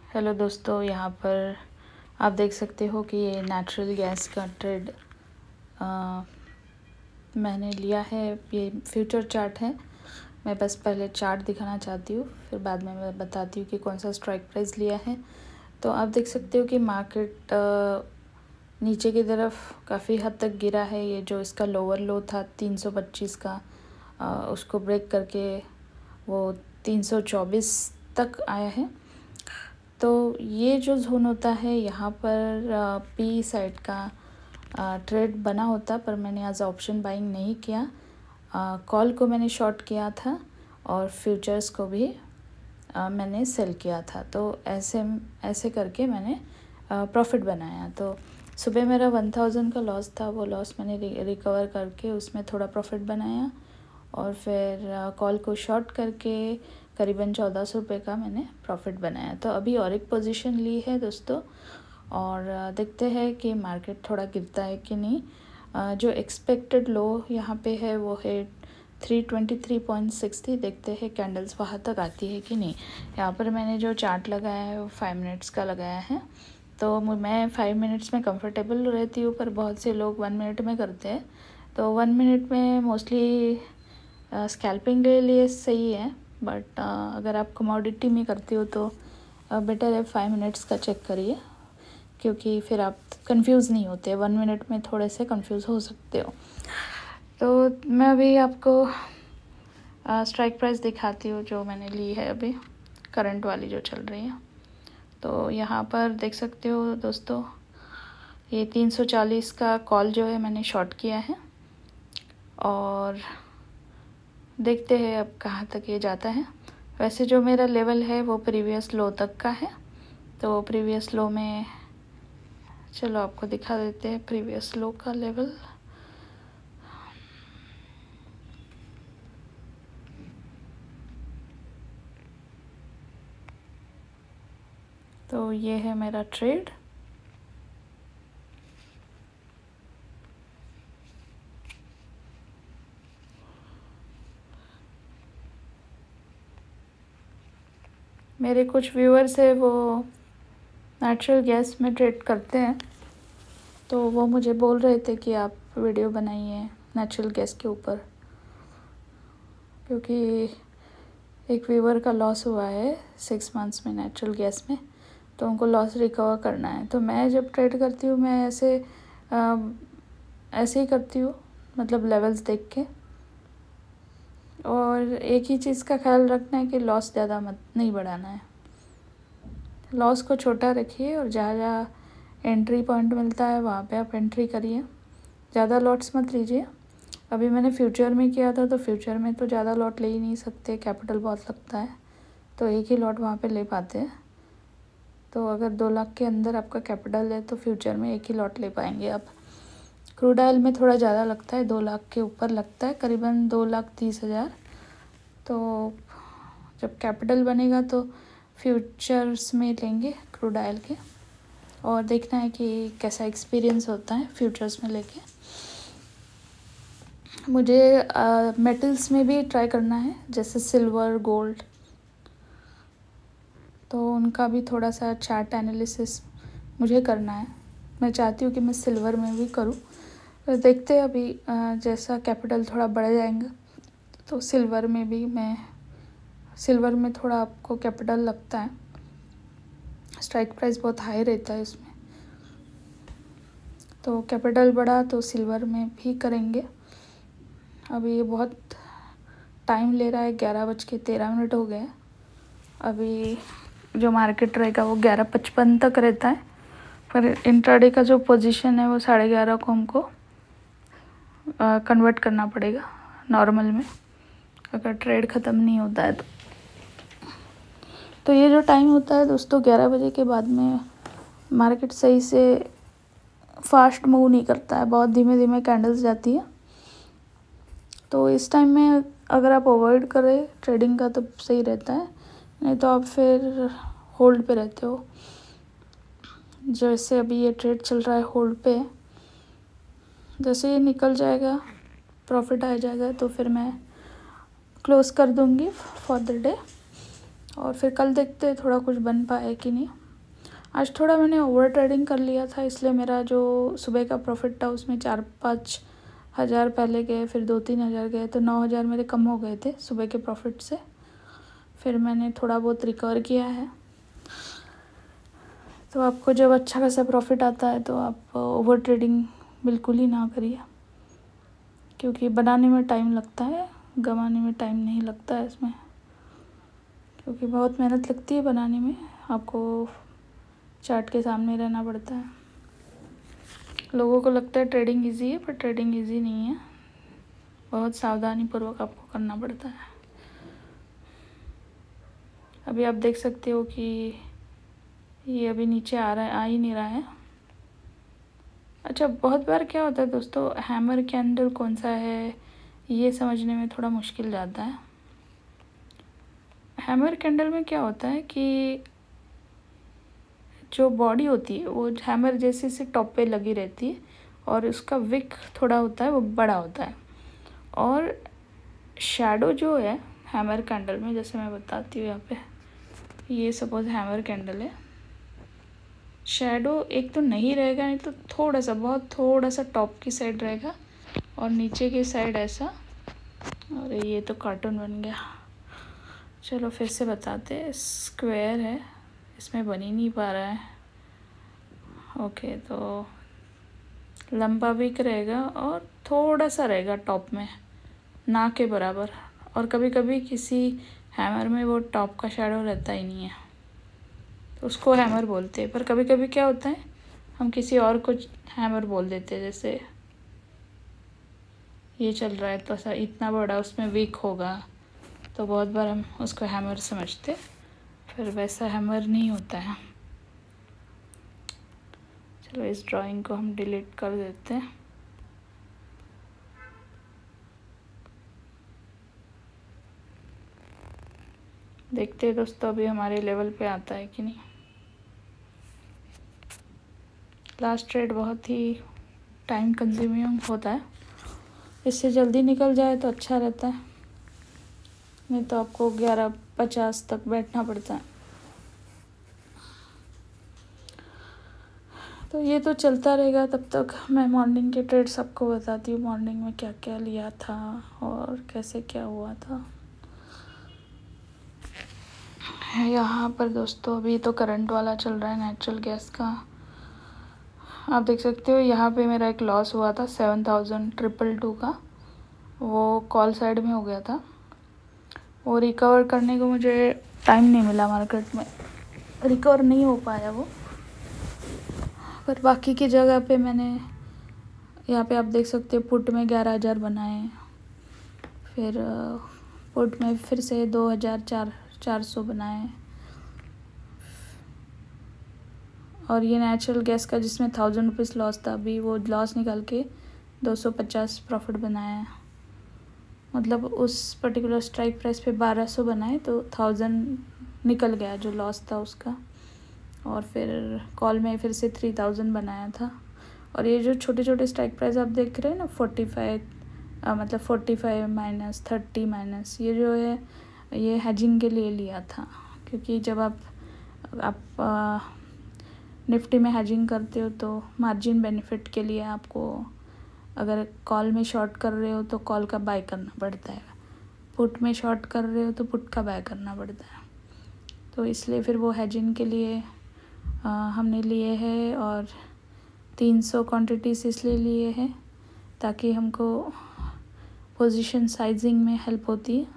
Hello दोस्तों, यहाँ पर आप देख सकते हो कि ये नेचुरल गैस का ट्रेड मैंने लिया है। ये फ्यूचर चार्ट है। मैं बस पहले चार्ट दिखाना चाहती हूँ, फिर बाद में मैं बताती हूँ कि कौन सा स्ट्राइक प्राइस लिया है। तो आप देख सकते हो कि मार्केट नीचे की तरफ काफ़ी हद तक गिरा है। ये जो इसका लोअर लो था 325 का, उसको ब्रेक करके वो 324 तक आया है। तो ये जो जोन होता है यहाँ पर पी साइड का ट्रेड बना होता, पर मैंने आज ऑप्शन बाइंग नहीं किया। कॉल को मैंने शॉर्ट किया था और फ्यूचर्स को भी मैंने सेल किया था। तो ऐसे करके मैंने प्रॉफिट बनाया। तो सुबह मेरा 1000 का लॉस था, वो लॉस मैंने रिकवर करके उसमें थोड़ा प्रॉफिट बनाया और फिर कॉल को शॉर्ट करके करीबन 1400 रुपये का मैंने प्रॉफिट बनाया। तो अभी और एक पोजीशन ली है दोस्तों, और देखते हैं कि मार्केट थोड़ा गिरता है कि नहीं। जो एक्सपेक्टेड लो यहाँ पे है वो है 323.60। देखते हैं कैंडल्स वहाँ तक आती है कि नहीं। यहाँ पर मैंने जो चार्ट लगाया है वो 5 मिनट्स का लगाया है। तो मैं 5 मिनट्स में कंफर्टेबल रहती हूँ, पर बहुत से लोग 1 मिनट में करते हैं। तो 1 मिनट में मोस्टली स्कैल्पिंग के लिए सही है, बट अगर आप कमोडिटी में करते हो तो बेटर है 5 मिनट्स का चेक करिए, क्योंकि फिर आप कंफ्यूज नहीं होते। 1 मिनट में थोड़े से कंफ्यूज हो सकते हो। तो मैं अभी आपको स्ट्राइक प्राइस दिखाती हूँ जो मैंने ली है अभी, करंट वाली जो चल रही है। तो यहाँ पर देख सकते हो दोस्तों, ये 340 का कॉल जो है मैंने शॉर्ट किया है, और देखते हैं अब कहाँ तक ये जाता है। वैसे जो मेरा लेवल है वो प्रीवियस लो तक का है। तो प्रीवियस लो में चलो आपको दिखा देते हैं प्रीवियस लो का लेवल। तो ये है मेरा ट्रेड। मेरे कुछ व्यूअर्स है वो नेचुरल गैस में ट्रेड करते हैं, तो वो मुझे बोल रहे थे कि आप वीडियो बनाइए नेचुरल गैस के ऊपर, क्योंकि एक व्यूअर का लॉस हुआ है 6 मंथ्स में नेचुरल गैस में, तो उनको लॉस रिकवर करना है। तो मैं जब ट्रेड करती हूँ मैं ऐसे ही करती हूँ, मतलब लेवल्स देख के। और एक ही चीज़ का ख्याल रखना है कि लॉस ज़्यादा मत नहीं बढ़ाना है। लॉस को छोटा रखिए और जहाँ जहाँ एंट्री पॉइंट मिलता है वहाँ पे आप एंट्री करिए। ज़्यादा लॉट्स मत लीजिए। अभी मैंने फ्यूचर में किया था, तो फ्यूचर में तो ज़्यादा लॉट ले ही नहीं सकते, कैपिटल बहुत लगता है, तो एक ही लॉट वहाँ पे ले पाते हैं। तो अगर 2 लाख के अंदर आपका कैपिटल है तो फ्यूचर में एक ही लॉट ले पाएंगे आप। क्रूड ऑयल में थोड़ा ज़्यादा लगता है, 2 लाख के ऊपर लगता है, करीबन 2,30,000। तो जब कैपिटल बनेगा तो फ्यूचर्स में लेंगे क्रूड ऑयल के, और देखना है कि कैसा एक्सपीरियंस होता है फ्यूचर्स में लेके। मुझे मेटल्स में भी ट्राई करना है, जैसे सिल्वर, गोल्ड, तो उनका भी थोड़ा सा चार्ट एनालिसिस मुझे करना है। मैं चाहती हूँ कि मैं सिल्वर में भी करूँ। तो देखते हैं अभी जैसा कैपिटल थोड़ा बढ़ जाएगा तो सिल्वर में थोड़ा आपको कैपिटल लगता है, स्ट्राइक प्राइस बहुत हाई रहता है इसमें, तो कैपिटल बढ़ा तो सिल्वर में भी करेंगे। अभी ये बहुत टाइम ले रहा है, 11:13 हो गए। अभी जो मार्केट रहेगा वो 11:55 तक रहता है, पर इंट्राडे का जो पोजीशन है वो 11:30 को हमको कन्वर्ट करना पड़ेगा नॉर्मल में, अगर ट्रेड ख़त्म नहीं होता है तो ये जो टाइम होता है दोस्तों 11 बजे के बाद में मार्केट सही से फास्ट मूव नहीं करता है, बहुत धीमे धीमे कैंडल्स जाती है। तो इस टाइम में अगर आप अवॉइड करें ट्रेडिंग का तो सही रहता है, नहीं तो आप फिर होल्ड पे रहते हो। जैसे अभी ये ट्रेड चल रहा है होल्ड पे, जैसे ये निकल जाएगा प्रॉफिट आ जाएगा तो फिर मैं क्लोज़ कर दूँगी फॉर द डे, और फिर कल देखते हैं थोड़ा कुछ बन पाए कि नहीं। आज थोड़ा मैंने ओवर ट्रेडिंग कर लिया था, इसलिए मेरा जो सुबह का प्रॉफिट था उसमें 4-5 हज़ार पहले गए, फिर 2-3 हज़ार गए, तो 9 हज़ार मेरे कम हो गए थे सुबह के प्रॉफिट से। फिर मैंने थोड़ा बहुत रिकवर किया है। तो आपको जब अच्छा खासा प्रॉफिट आता है तो आप ओवर ट्रेडिंग बिल्कुल ही ना करिए, क्योंकि बनाने में टाइम लगता है, गंवाने में टाइम नहीं लगता है इसमें, क्योंकि बहुत मेहनत लगती है बनाने में। आपको चार्ट के सामने रहना पड़ता है। लोगों को लगता है ट्रेडिंग इजी है, पर ट्रेडिंग इजी नहीं है, बहुत सावधानी पूर्वक आपको करना पड़ता है। अभी आप देख सकते हो कि ये अभी नीचे आ ही नहीं रहा है। अच्छा, बहुत बार क्या होता है दोस्तों, हैमर कैंडल कौन सा है ये समझने में थोड़ा मुश्किल जाता है। हैमर कैंडल में क्या होता है कि जो बॉडी होती है वो हैमर जैसे से टॉप पे लगी रहती है, और उसका विक थोड़ा होता है, वो बड़ा होता है। और शैडो जो है हैमर कैंडल में, जैसे मैं बताती हूँ यहाँ पे, ये सपोज हैमर कैंडल है, शैडो एक तो नहीं रहेगा, नहीं तो थोड़ा सा, बहुत थोड़ा सा टॉप की साइड रहेगा और नीचे की साइड ऐसा। और ये तो कार्टून बन गया। चलो फिर से बताते, स्क्वायर है, इसमें बन ही नहीं पा रहा है। ओके, तो लंबा विक रहेगा और थोड़ा सा रहेगा टॉप में, ना के बराबर। और कभी कभी किसी हैमर में वो टॉप का शैडो रहता ही नहीं है, तो उसको हैमर बोलते हैं। पर कभी कभी क्या होता है, हम किसी और को हैमर बोल देते हैं, जैसे ये चल रहा है तो ऐसा इतना बड़ा उसमें वीक होगा, तो बहुत बार हम उसको हैमर समझते, फिर वैसा हैमर नहीं होता है। चलो इस ड्राइंग को हम डिलीट कर देते हैं। देखते हैं दोस्तों अभी हमारे लेवल पे आता है कि नहीं। लास्ट ट्रेड बहुत ही टाइम कंज्यूमिंग होता है, इससे जल्दी निकल जाए तो अच्छा रहता है, नहीं तो आपको 11:50 तक बैठना पड़ता है। तो ये तो चलता रहेगा, तब तक मैं मॉर्निंग के ट्रेड्स आपको बताती हूँ, मॉर्निंग में क्या क्या लिया था और कैसे क्या हुआ था। यहाँ पर दोस्तों अभी तो करंट वाला चल रहा है, नेचुरल गैस का। आप देख सकते हो यहाँ पे मेरा एक लॉस हुआ था 7,222 का, वो कॉल साइड में हो गया था। वो रिकवर करने को मुझे टाइम नहीं मिला, मार्केट में रिकवर नहीं हो पाया वो। पर बाकी की जगह पे मैंने, यहाँ पे आप देख सकते हो पुट में 11,000 बनाए, फिर पुट में फिर से 2,400 बनाए, और ये नेचुरल गैस का जिसमें 1,000 रुपीज़ लॉस था, अभी वो लॉस निकाल के 250 प्रॉफिट बनाया। मतलब उस पर्टिकुलर स्ट्राइक प्राइस पे 1,200 बनाए, तो 1,000 निकल गया जो लॉस था उसका। और फिर कॉल में फिर से 3,000 बनाया था। और ये जो छोटे छोटे स्ट्राइक प्राइस आप देख रहे हैं ना, 45 मतलब 45 माइनस 30 माइनस, ये जो है ये हैजिंग के लिए लिया था, क्योंकि जब आप निफ्टी में हैजिंग करते हो तो मार्जिन बेनिफिट के लिए आपको, अगर कॉल में शॉर्ट कर रहे हो तो कॉल का बाय करना पड़ता है, पुट में शॉर्ट कर रहे हो तो पुट का बाय करना पड़ता है। तो इसलिए फिर वो हैजिंग के लिए हमने लिए हैं, और 300 क्वांटिटीज इसलिए लिए हैं ताकि हमको पोजीशन साइजिंग में हेल्प होती है,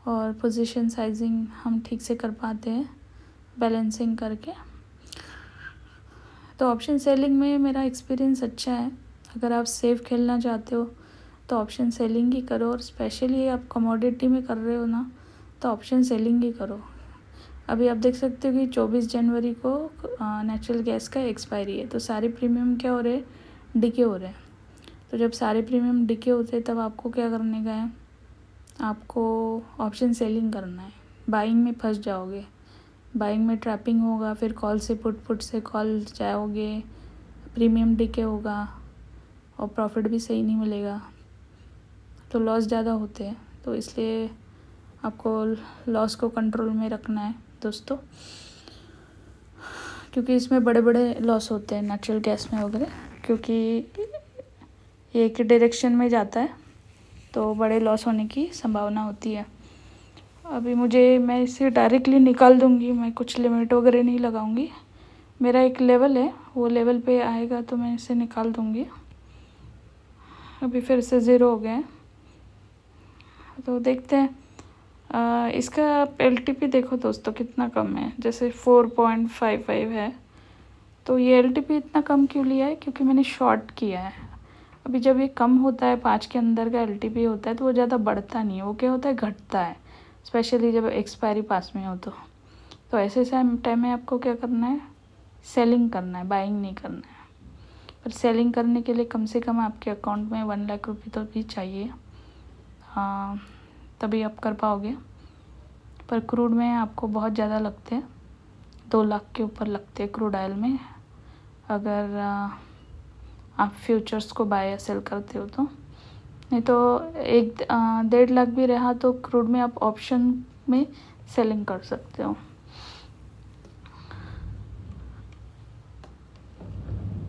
और पोजीशन साइजिंग हम ठीक से कर पाते हैं बैलेंसिंग करके। तो ऑप्शन सेलिंग में मेरा एक्सपीरियंस अच्छा है। अगर आप सेफ खेलना चाहते हो तो ऑप्शन सेलिंग ही करो, और स्पेशली आप कमोडिटी में कर रहे हो ना, तो ऑप्शन सेलिंग ही करो। अभी आप देख सकते हो कि 24 जनवरी को नेचुरल गैस का एक्सपायरी है, तो सारे प्रीमियम क्या हो रहे हैं, डिके हो रहे हैं। तो जब सारे प्रीमियम डिके होते हैं तब आपको क्या करने का है, आपको ऑप्शन सेलिंग करना है। बाइंग में फंस जाओगे, बाइंग में ट्रैपिंग होगा, फिर कॉल से पुट से कॉल जाओगे, प्रीमियम डिके होगा और प्रॉफिट भी सही नहीं मिलेगा, तो लॉस ज़्यादा होते हैं। तो इसलिए आपको लॉस को कंट्रोल में रखना है दोस्तों। क्योंकि इसमें बड़े बड़े लॉस होते हैं नेचुरल गैस में वगैरह, क्योंकि ये एक डायरेक्शन में जाता है तो बड़े लॉस होने की संभावना होती है। अभी मैं इसे डायरेक्टली निकाल दूंगी, मैं कुछ लिमिट वगैरह नहीं लगाऊंगी। मेरा एक लेवल है, वो लेवल पे आएगा तो मैं इसे निकाल दूंगी। अभी फिर से 0 हो गया है, तो देखते हैं। इसका LTP देखो दोस्तों कितना कम है, जैसे 4.55 है। तो ये LTP इतना कम क्यों लिया है? क्योंकि मैंने शॉर्ट किया है। अभी जब ये कम होता है, 5 के अंदर का LTP होता है, तो वो ज़्यादा बढ़ता नहीं है, वो क्या होता है, घटता है, स्पेशली जब एक्सपायरी पास में हो। तो ऐसे टाइम में आपको क्या करना है, सेलिंग करना है, बाइंग नहीं करना है। पर सेलिंग करने के लिए कम से कम आपके अकाउंट में 1 लाख रुपये तो भी चाहिए, हाँ, तभी आप कर पाओगे। पर क्रूड में आपको बहुत ज़्यादा लगते हैं, 2 लाख के ऊपर लगते हैं क्रूड ऑयल में, अगर आप फ्यूचर्स को बाय या सेल करते हो तो। नहीं तो 1.5 लाख भी रहा तो क्रूड में आप ऑप्शन में सेलिंग कर सकते हो।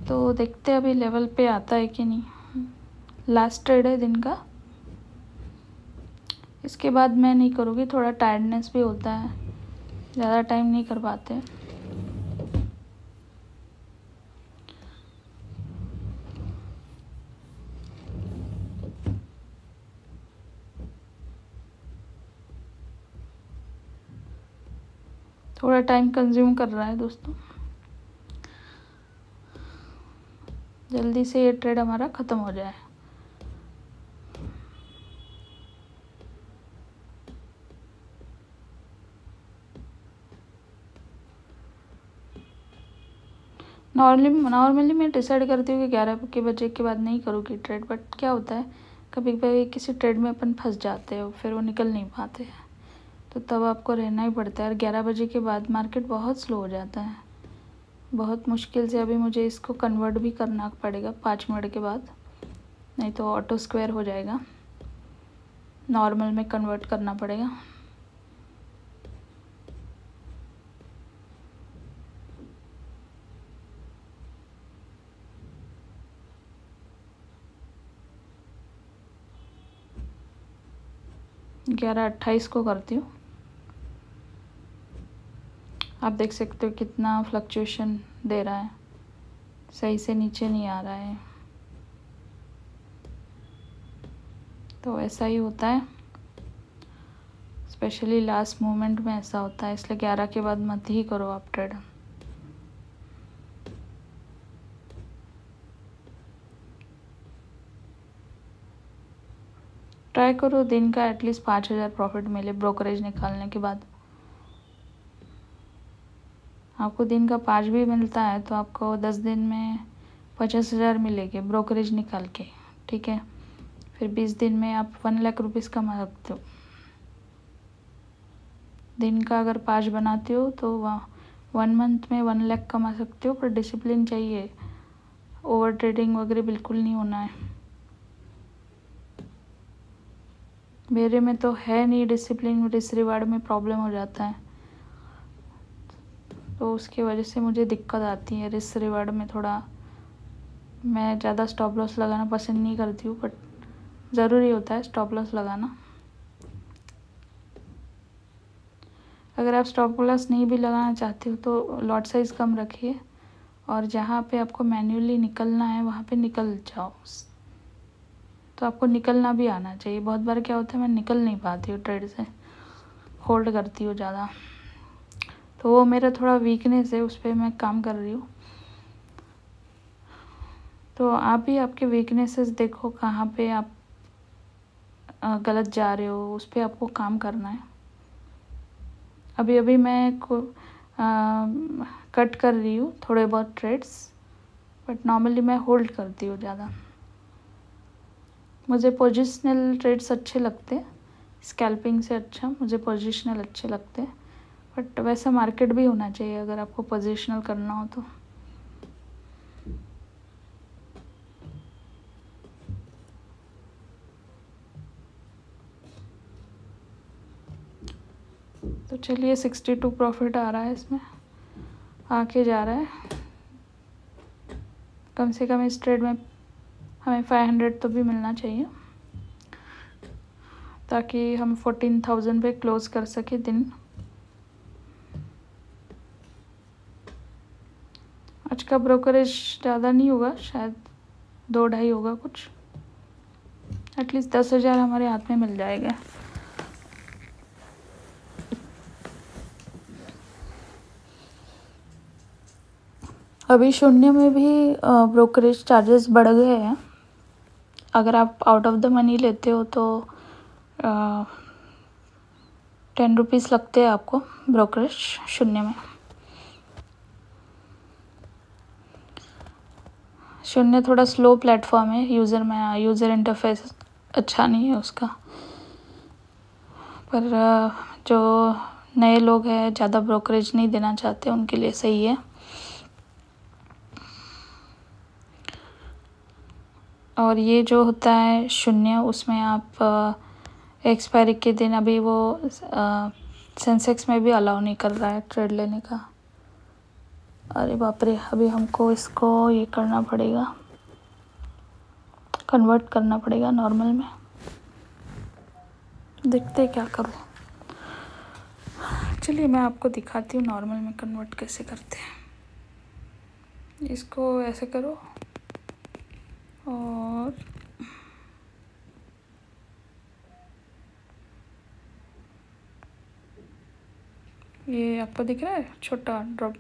तो देखते हैं अभी लेवल पे आता है कि नहीं। लास्ट ट्रेड है दिन का, इसके बाद मैं नहीं करूँगी, थोड़ा टायर्डनेस भी होता है, ज़्यादा टाइम नहीं कर पाते। थोड़ा टाइम कंज्यूम कर रहा है दोस्तों, जल्दी से ये ट्रेड हमारा ख़त्म हो जाए। नॉर्मली मैं डिसाइड करती हूँ कि 11 के बजे के बाद नहीं करूँगी ट्रेड, बट क्या होता है कभी कभी किसी ट्रेड में अपन फंस जाते हैं, फिर वो निकल नहीं पाते हैं, तो तब आपको रहना ही पड़ता है। और 11 बजे के बाद मार्केट बहुत स्लो हो जाता है, बहुत मुश्किल से। अभी मुझे इसको कन्वर्ट भी करना पड़ेगा 5 मिनट के बाद, नहीं तो ऑटो स्क्वायर हो जाएगा, नॉर्मल में कन्वर्ट करना पड़ेगा। ग्यारह 28 को करती हूँ। आप देख सकते हो कितना फ्लक्चुएशन दे रहा है, सही से नीचे नहीं आ रहा है। तो ऐसा ही होता है, स्पेशली लास्ट मोमेंट में ऐसा होता है, इसलिए 11 के बाद मत ही करो आप ट्रेड। ट्राई करो दिन का एटलीस्ट 5,000 प्रॉफिट मिले ब्रोकरेज निकालने के बाद। आपको दिन का 5 भी मिलता है तो आपको 10 दिन में 50,000 मिलेंगे ब्रोकरेज निकाल के, ठीक है। फिर 20 दिन में आप 1 लाख रुपीज़ कमा सकते हो। दिन का अगर 5 बनाते हो तो 1 मंथ में 1 लाख कमा सकते हो, पर डिसिप्लिन चाहिए, ओवर ट्रेडिंग वगैरह बिल्कुल नहीं होना है। मेरे में तो है नहीं डिसिप्लिन, रिस्क रिवार्ड में प्रॉब्लम हो जाता है, तो उसकी वजह से मुझे दिक्कत आती है। रिस्क रिवार्ड में थोड़ा मैं ज़्यादा स्टॉप लॉस लगाना पसंद नहीं करती हूँ, बट ज़रूरी होता है स्टॉप लॉस लगाना। अगर आप स्टॉप लॉस नहीं भी लगाना चाहते हो तो लॉट साइज़ कम रखिए, और जहाँ पे आपको मैन्युअली निकलना है वहाँ पे निकल जाओ। तो आपको निकलना भी आना चाहिए। बहुत बार क्या होता है मैं निकल नहीं पाती हूँ ट्रेड से, होल्ड करती हूँ ज़्यादा, तो वो मेरा थोड़ा वीकनेस है, उस पर मैं काम कर रही हूँ। तो आप भी आपके वीकनेसेस देखो, कहाँ पे आप गलत जा रहे हो, उस पर आपको काम करना है। अभी मैं कट कर रही हूँ थोड़े बहुत ट्रेड्स, बट नॉर्मली मैं होल्ड करती हूँ ज़्यादा। मुझे पोजिशनल ट्रेड्स अच्छे लगते हैं, स्कैल्पिंग से अच्छा मुझे पोजिशनल अच्छे लगते हैं, बट वैसा मार्केट भी होना चाहिए अगर आपको पोजिशनल करना हो तो। चलिए 62 प्रॉफिट आ रहा है इसमें, आके जा रहा है। कम से कम इस ट्रेड में हमें 500 तो भी मिलना चाहिए ताकि हम 14,000 पे क्लोज कर सके दिन। आज का ब्रोकरेज ज़्यादा नहीं होगा, शायद 2-2.5 होगा कुछ। एटलीस्ट 10,000 हमारे हाथ में मिल जाएगा। अभी शून्य में भी ब्रोकरेज चार्जेस बढ़ गए हैं। अगर आप आउट ऑफ द मनी लेते हो तो 10 रुपीज़ लगते हैं आपको ब्रोकरेज शून्य में। शून्य थोड़ा स्लो प्लेटफॉर्म है, यूज़र इंटरफेस अच्छा नहीं है उसका, पर जो नए लोग हैं, ज़्यादा ब्रोकरेज नहीं देना चाहते, उनके लिए सही है। और ये जो होता है शून्य, उसमें आप एक्सपायरी के दिन, अभी वो सेंसेक्स में भी अलाउ नहीं कर रहा है ट्रेड लेने का। अरे बाप रे, अभी हमको इसको ये करना पड़ेगा, कन्वर्ट करना पड़ेगा नॉर्मल में। देखते क्या करूँ। चलिए मैं आपको दिखाती हूँ नॉर्मल में कन्वर्ट कैसे करते हैं। इसको ऐसे करो और ये आपको दिख रहा है छोटा ड्रॉप,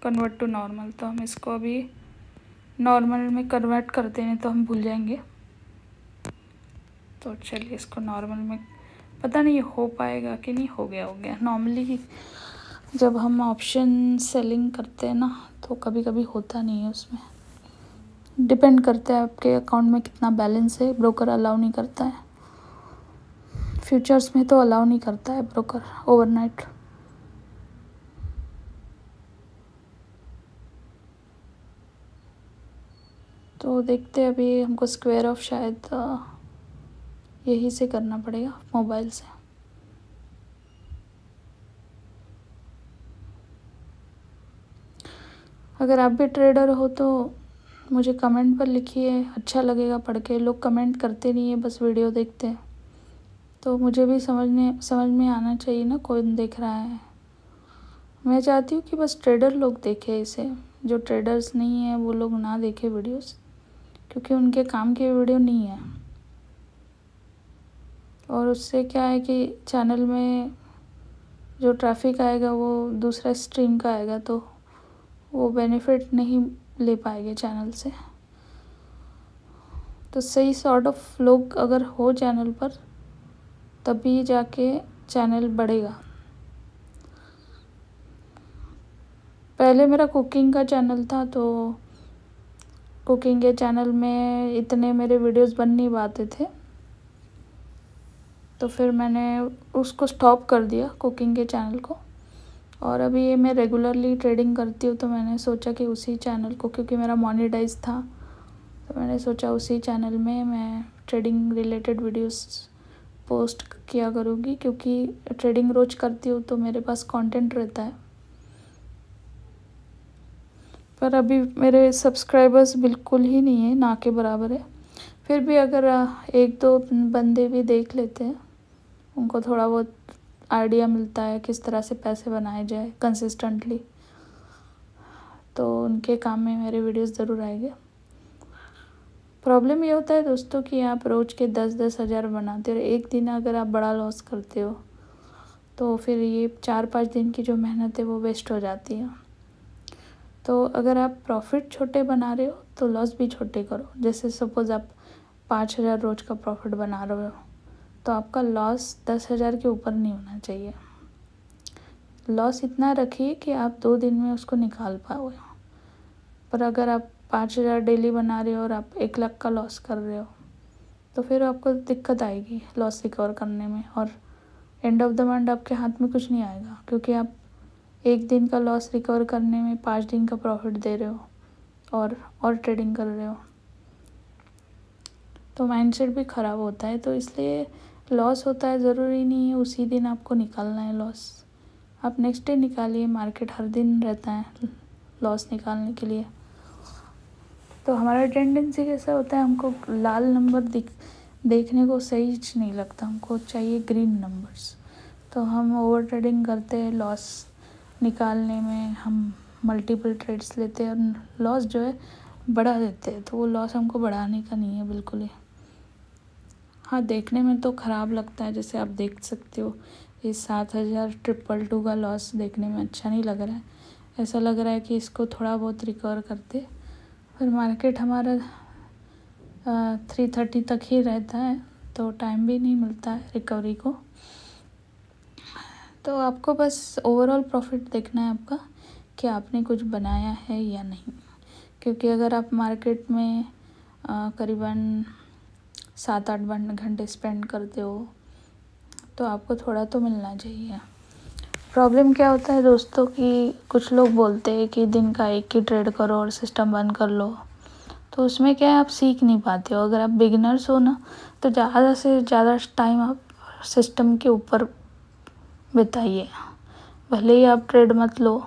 कन्वर्ट टू नॉर्मल। तो हम इसको अभी नॉर्मल में कन्वर्ट करते हैं, तो हम भूल जाएंगे। तो चलिए इसको नॉर्मल में, पता नहीं हो पाएगा कि नहीं। हो गया। नॉर्मली जब हम ऑप्शन सेलिंग करते हैं ना, तो कभी कभी होता नहीं है, उसमें डिपेंड करता है आपके अकाउंट में कितना बैलेंस है। ब्रोकर अलाउ नहीं करता है, फ्यूचर्स में तो अलाउ नहीं करता है ब्रोकर ओवरनाइट। तो देखते हैं, अभी हमको स्क्वायर ऑफ शायद यही से करना पड़ेगा मोबाइल से। अगर आप भी ट्रेडर हो तो मुझे कमेंट पर लिखिए, अच्छा लगेगा पढ़ के। लोग कमेंट करते नहीं है, बस वीडियो देखते हैं। तो मुझे भी समझ में आना चाहिए ना, कौन देख रहा है। मैं चाहती हूँ कि बस ट्रेडर लोग देखें इसे, जो ट्रेडर्स नहीं है वो लोग ना देखें वीडियोस, क्योंकि उनके काम की वीडियो नहीं है। और उससे क्या है कि चैनल में जो ट्रैफिक आएगा वो दूसरा स्ट्रीम का आएगा, तो वो बेनिफिट नहीं ले पाएंगे चैनल से। तो सही सॉर्ट ऑफ लोग अगर हो चैनल पर, तभी जाके चैनल बढ़ेगा। पहले मेरा कुकिंग का चैनल था, तो कुकिंग के चैनल में इतने मेरे वीडियोस बन नहीं पाते थे, तो फिर मैंने उसको स्टॉप कर दिया कुकिंग के चैनल को। और अभी ये मैं रेगुलरली ट्रेडिंग करती हूँ, तो मैंने सोचा कि उसी चैनल को, क्योंकि मेरा मोनेटाइज था, तो मैंने सोचा उसी चैनल में मैं ट्रेडिंग रिलेटेड वीडियोस पोस्ट किया करूँगी, क्योंकि ट्रेडिंग रोज़ करती हूँ तो मेरे पास कंटेंट रहता है। पर अभी मेरे सब्सक्राइबर्स बिल्कुल ही नहीं है, ना के बराबर है। फिर भी अगर 1-2 बंदे भी देख लेते हैं, उनको थोड़ा बहुत आइडिया मिलता है किस तरह से पैसे बनाए जाए कंसिस्टेंटली, तो उनके काम में मेरे वीडियोस ज़रूर आएंगे। प्रॉब्लम ये होता है दोस्तों कि आप रोज़ के 10-10 हज़ार बनाते हो, एक दिन अगर आप बड़ा लॉस करते हो तो फिर ये 4-5 दिन की जो मेहनत है वो वेस्ट हो जाती है। तो अगर आप प्रॉफिट छोटे बना रहे हो तो लॉस भी छोटे करो। जैसे सपोज़ आप 5,000 रोज़ का प्रॉफिट बना रहे हो, तो आपका लॉस 10,000 के ऊपर नहीं होना चाहिए। लॉस इतना रखिए कि आप 2 दिन में उसको निकाल पाओगे। पर अगर आप 5,000 डेली बना रहे हो और आप 1 लाख का लॉस कर रहे हो, तो फिर आपको दिक्कत आएगी लॉस रिकवर करने में, और एंड ऑफ द मंथ आपके हाथ में कुछ नहीं आएगा, क्योंकि आप 1 दिन का लॉस रिकवर करने में 5 दिन का प्रॉफिट दे रहे हो और ट्रेडिंग कर रहे हो। तो माइंडसेट भी ख़राब होता है। तो इसलिए लॉस होता है, ज़रूरी नहीं है उसी दिन आपको निकालना है लॉस। आप नेक्स्ट डे निकालिए, मार्केट हर दिन रहता है लॉस निकालने के लिए। तो हमारा टेंडेंसी कैसा होता है, हमको लाल नंबर देखने को सही नहीं लगता, हमको चाहिए ग्रीन नंबर्स। तो हम ओवर ट्रेडिंग करते हैं, लॉस निकालने में हम मल्टीपल ट्रेड्स लेते हैं और लॉस जो है बढ़ा देते हैं। तो वो लॉस हमको बढ़ाने का नहीं है बिल्कुल ही। हाँ, देखने में तो ख़राब लगता है, जैसे आप देख सकते हो ये 7,222 का लॉस देखने में अच्छा नहीं लग रहा है। ऐसा लग रहा है कि इसको थोड़ा बहुत रिकवर करते, फिर मार्केट हमारा 330 तक ही रहता है, तो टाइम भी नहीं मिलता है रिकवरी को। तो आपको बस ओवरऑल प्रॉफिट देखना है आपका कि आपने कुछ बनाया है या नहीं। क्योंकि अगर आप मार्केट में करीबन 7-8 घंटे स्पेंड करते हो तो आपको थोड़ा तो मिलना चाहिए। प्रॉब्लम क्या होता है दोस्तों कि कुछ लोग बोलते हैं कि दिन का एक ही ट्रेड करो और सिस्टम बंद कर लो, तो उसमें क्या है आप सीख नहीं पाते हो। अगर आप बिगिनर्स हो ना, तो ज़्यादा से ज़्यादा टाइम आप सिस्टम के ऊपर बिताइए। भले ही आप ट्रेड मत लो,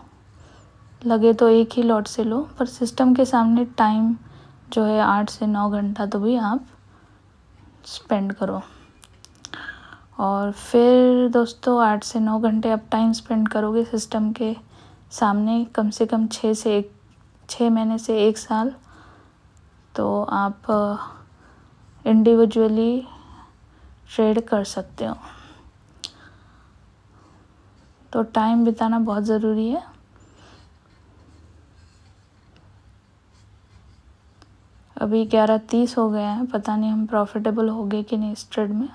लगे तो एक ही लॉट से लो, पर सिस्टम के सामने टाइम जो है 8 से 9 घंटा तो भी आप स्पेंड करो। और फिर दोस्तों 8 से 9 घंटे आप टाइम स्पेंड करोगे सिस्टम के सामने, कम से कम 6 महीने से 1 साल, तो आप इंडिविजुअली ट्रेड कर सकते हो। तो टाइम बिताना बहुत ज़रूरी है। अभी 11:30 हो गया है, पता नहीं हम प्रॉफिटेबल हो गए कि नहीं इस ट्रेड में।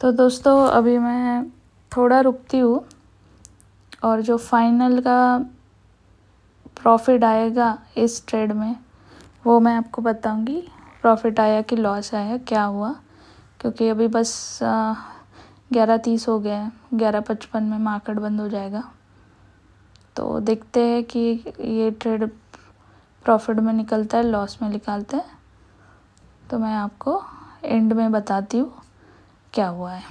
तो दोस्तों अभी मैं थोड़ा रुकती हूँ और जो फाइनल का प्रॉफिट आएगा इस ट्रेड में वो मैं आपको बताऊंगी, प्रॉफिट आया कि लॉस आया, क्या हुआ। क्योंकि अभी बस 11:30 हो गया है, 11:55 में मार्केट बंद हो जाएगा। तो देखते हैं कि ये ट्रेड प्रॉफिट में निकलता है लॉस में निकलता है, तो मैं आपको एंड में बताती हूँ क्या हुआ है।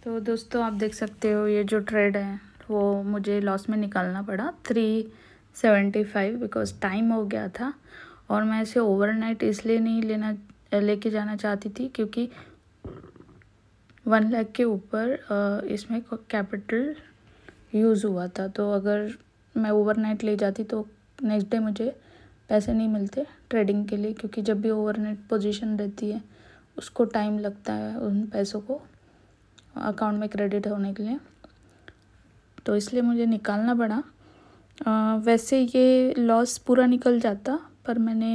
तो दोस्तों आप देख सकते हो ये जो ट्रेड है वो मुझे लॉस में निकालना पड़ा 375, बिकॉज टाइम हो गया था और मैं इसे ओवरनाइट इसलिए नहीं लेके जाना चाहती थी क्योंकि 1 लाख के ऊपर इसमें कैपिटल यूज़ हुआ था। तो अगर मैं ओवरनाइट ले जाती तो नेक्स्ट डे मुझे पैसे नहीं मिलते ट्रेडिंग के लिए, क्योंकि जब भी ओवरनाइट पोजीशन रहती है उसको टाइम लगता है उन पैसों को अकाउंट में क्रेडिट होने के लिए। तो इसलिए मुझे निकालना पड़ा। वैसे ये लॉस पूरा निकल जाता, पर मैंने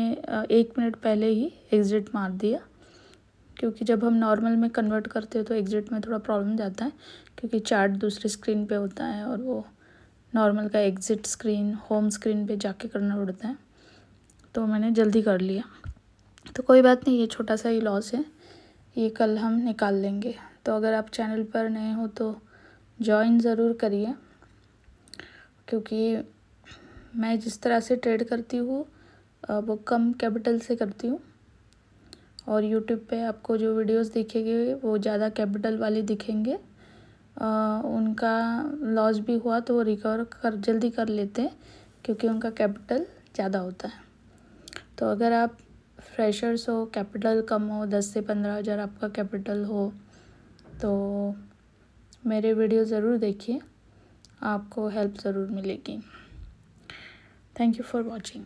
1 मिनट पहले ही एग्ज़िट मार दिया, क्योंकि जब हम नॉर्मल में कन्वर्ट करते हो तो एग्ज़िट में थोड़ा प्रॉब्लम जाता है, क्योंकि चार्ट दूसरी स्क्रीन पे होता है और वो नॉर्मल का एग्ज़िट स्क्रीन होम स्क्रीन पे जाके करना पड़ता है। तो मैंने जल्दी कर लिया। तो कोई बात नहीं, ये छोटा सा ही लॉस है, ये कल हम निकाल लेंगे। तो अगर आप चैनल पर नए हो तो जॉइन ज़रूर करिए, क्योंकि मैं जिस तरह से ट्रेड करती हूँ वो कम कैपिटल से करती हूँ, और यूट्यूब पे आपको जो वीडियोस दिखेंगे वो ज़्यादा कैपिटल वाली दिखेंगे। उनका लॉस भी हुआ तो वो रिकवर जल्दी कर लेते हैं, क्योंकि उनका कैपिटल ज़्यादा होता है। तो अगर आप फ्रेशर्स हो, कैपिटल कम हो, 10 से 15 हज़ार आपका कैपिटल हो, तो मेरे वीडियो ज़रूर देखिए, आपको हेल्प ज़रूर मिलेगी। Thank you for watching.